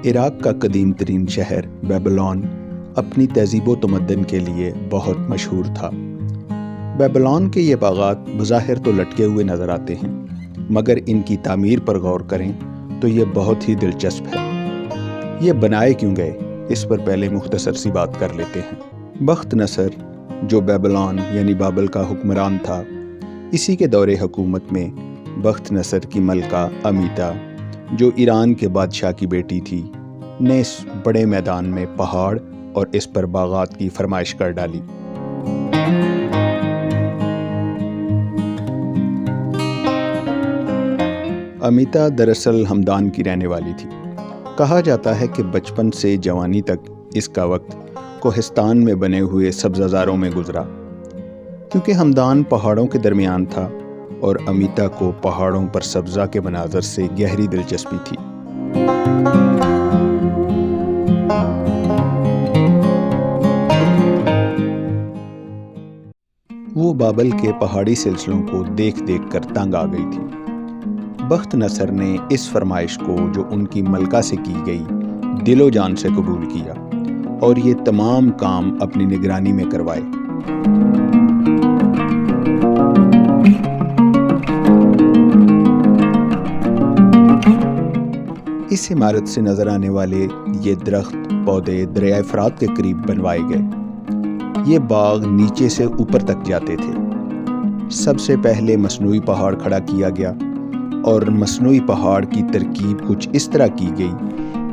عراق کا قدیم ترین شہر بیبلون اپنی تہذیب و تمدن کے لیے بہت مشہور تھا۔ بیبلون کے یہ باغات بظاہر تو لٹکے ہوئے نظر آتے ہیں، مگر ان کی تعمیر پر غور کریں تو یہ بہت ہی دلچسپ ہے۔ یہ بنائے کیوں گئے، اس پر پہلے مختصر سی بات کر لیتے ہیں۔ بخت نصر جو بیبلون یعنی بابل کا حکمران تھا، اسی کے دور حکومت میں بخت نصر کی ملکہ امیتا جو ایران کے بادشاہ کی بیٹی تھی نے اس بڑے میدان میں پہاڑ اور اس پر باغات کی فرمائش کر ڈالی۔ امیتا دراصل ہمدان کی رہنے والی تھی۔ کہا جاتا ہے کہ بچپن سے جوانی تک اس کا وقت کوہستان میں بنے ہوئے سبززاروں میں گزرا، کیونکہ ہمدان پہاڑوں کے درمیان تھا اور امیتا کو پہاڑوں پر سبزہ کے مناظر سے گہری دلچسپی تھی۔ وہ بابل کے پہاڑی سلسلوں کو دیکھ دیکھ کر تنگ آ گئی تھی۔ بخت نصر نے اس فرمائش کو جو ان کی ملکہ سے کی گئی دل و جان سے قبول کیا اور یہ تمام کام اپنی نگرانی میں کروائے۔ اس عمارت سے نظر آنے والے یہ درخت پودے دریائے فرات کے قریب بنوائے گئے۔ یہ باغ نیچے سے اوپر تک جاتے تھے۔ سب سے پہلے مصنوعی پہاڑ کھڑا کیا گیا اور مصنوعی پہاڑ کی ترکیب کچھ اس طرح کی گئی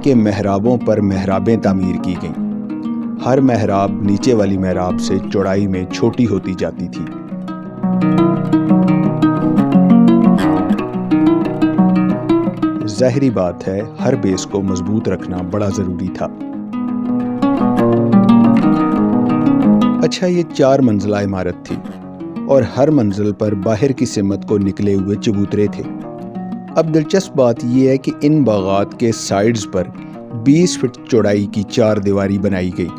کہ محرابوں پر محرابیں تعمیر کی گئیں۔ ہر محراب نیچے والی محراب سے چوڑائی میں چھوٹی ہوتی جاتی تھی۔ ظاہری بات ہے، ہر بیس کو مضبوط رکھنا بڑا ضروری تھا۔ اچھا، یہ 4 منزلہ عمارت تھی اور ہر منزل پر باہر کی سمت کو نکلے ہوئے چبوترے تھے۔ اب دلچسپ بات یہ ہے کہ ان باغات کے سائیڈز پر 20 فٹ چوڑائی کی 4 دیواری بنائی گئی۔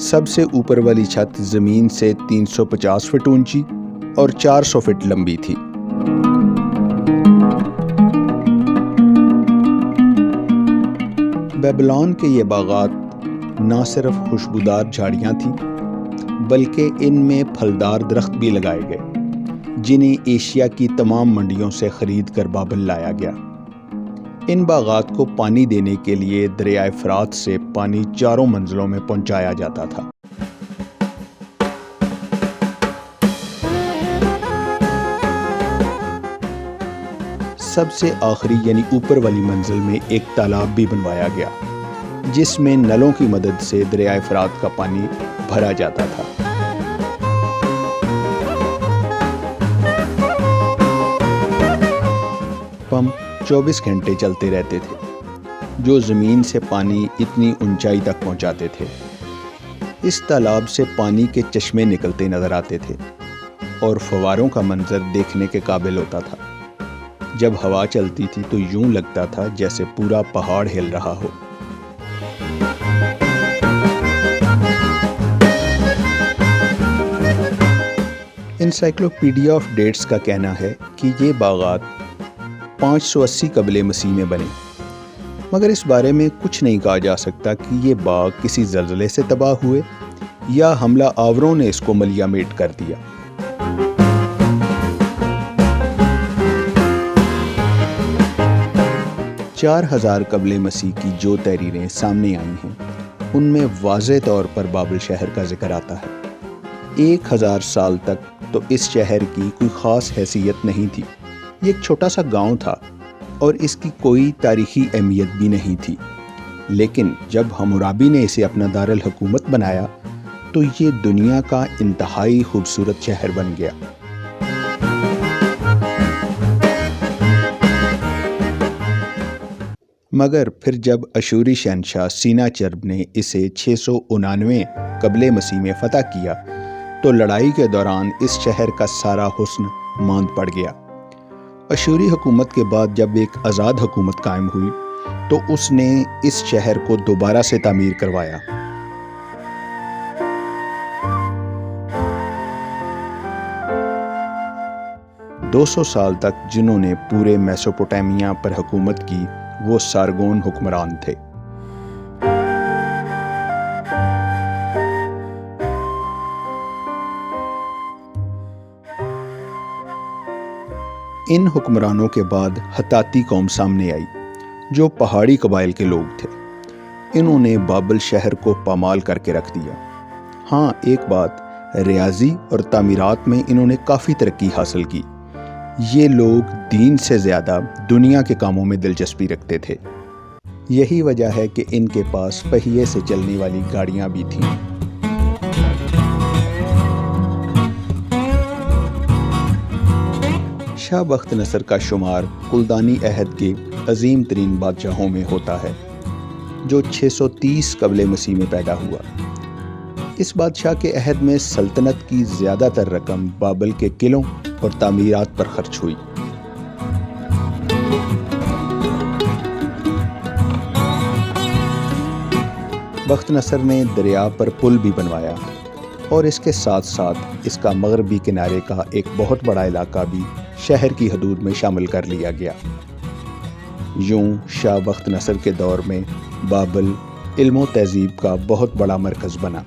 سب سے اوپر والی چھت زمین سے 350 فٹ اونچی اور 400 فٹ لمبی تھی۔ بیبلون کے یہ باغات نہ صرف خوشبودار جھاڑیاں تھیں بلکہ ان میں پھلدار درخت بھی لگائے گئے، جنہیں ایشیا کی تمام منڈیوں سے خرید کر بابل لایا گیا۔ ان باغات کو پانی دینے کے لیے دریائے فرات سے پانی 4 منزلوں میں پہنچایا جاتا تھا۔ سب سے آخری یعنی اوپر والی منزل میں ایک تالاب بھی بنوایا گیا، جس میں نلوں کی مدد سے دریائے فرات کا پانی بھرا جاتا تھا۔ پمپ 24 گھنٹے چلتے رہتے تھے، جو زمین سے پانی اتنی اونچائی تک پہنچاتے تھے۔ اس تالاب سے پانی کے چشمے نکلتے نظر آتے تھے اور فواروں کا منظر دیکھنے کے قابل ہوتا تھا۔ جب ہوا چلتی تھی تو یوں لگتا تھا جیسے پورا پہاڑ ہل رہا ہو۔ انسائکلوپیڈیا آف ڈیٹس کا کہنا ہے کہ یہ باغات 580 قبل مسیح میں بنے، مگر اس بارے میں کچھ نہیں کہا جا سکتا کہ یہ باغ کسی زلزلے سے تباہ ہوئے یا حملہ آوروں نے اس کو ملیا میٹ کر دیا۔ چار 4000 قبل مسیح کی جو تحریریں سامنے آئی ہیں ان میں واضح طور پر بابل شہر کا ذکر آتا ہے۔ 1000 سال تک تو اس شہر کی کوئی خاص حیثیت نہیں تھی۔ یہ ایک چھوٹا سا گاؤں تھا اور اس کی کوئی تاریخی اہمیت بھی نہیں تھی، لیکن جب حمورابی نے اسے اپنا دارالحکومت بنایا تو یہ دنیا کا انتہائی خوبصورت شہر بن گیا۔ مگر پھر جب اشوری شہنشاہ سیناچرب نے اسے 699 قبل مسیح میں فتح کیا تو لڑائی کے دوران اس شہر کا سارا حسن ماند پڑ گیا۔ اشوری حکومت کے بعد جب ایک آزاد حکومت قائم ہوئی تو اس نے اس شہر کو دوبارہ سے تعمیر کروایا۔ 200 سال تک جنہوں نے پورے میسوپوٹیمیا پر حکومت کی وہ سارگون حکمران تھے۔ ان حکمرانوں کے بعد ہتاتی قوم سامنے آئی جو پہاڑی قبائل کے لوگ تھے۔ انہوں نے بابل شہر کو پامال کر کے رکھ دیا۔ ہاں، ایک بات، ریاضی اور تعمیرات میں انہوں نے کافی ترقی حاصل کی۔ یہ لوگ دین سے زیادہ دنیا کے کاموں میں دلچسپی رکھتے تھے۔ یہی وجہ ہے کہ ان کے پاس پہیے سے چلنے والی گاڑیاں بھی تھیں۔ شاہ بخت نصر کا شمار کلدانی عہد کے عظیم ترین بادشاہوں میں ہوتا ہے، جو 630 قبل مسیح میں پیدا ہوا۔ اس بادشاہ کے عہد میں سلطنت کی زیادہ تر رقم بابل کے قلعوں اور تعمیرات پر خرچ ہوئی۔ بخت نصر نے دریا پر پل بھی بنوایا اور اس کے ساتھ ساتھ اس کا مغربی کنارے کا ایک بہت بڑا علاقہ بھی شہر کی حدود میں شامل کر لیا گیا۔ یوں شاہ بخت نصر کے دور میں بابل علم و تہذیب کا بہت بڑا مرکز بنا۔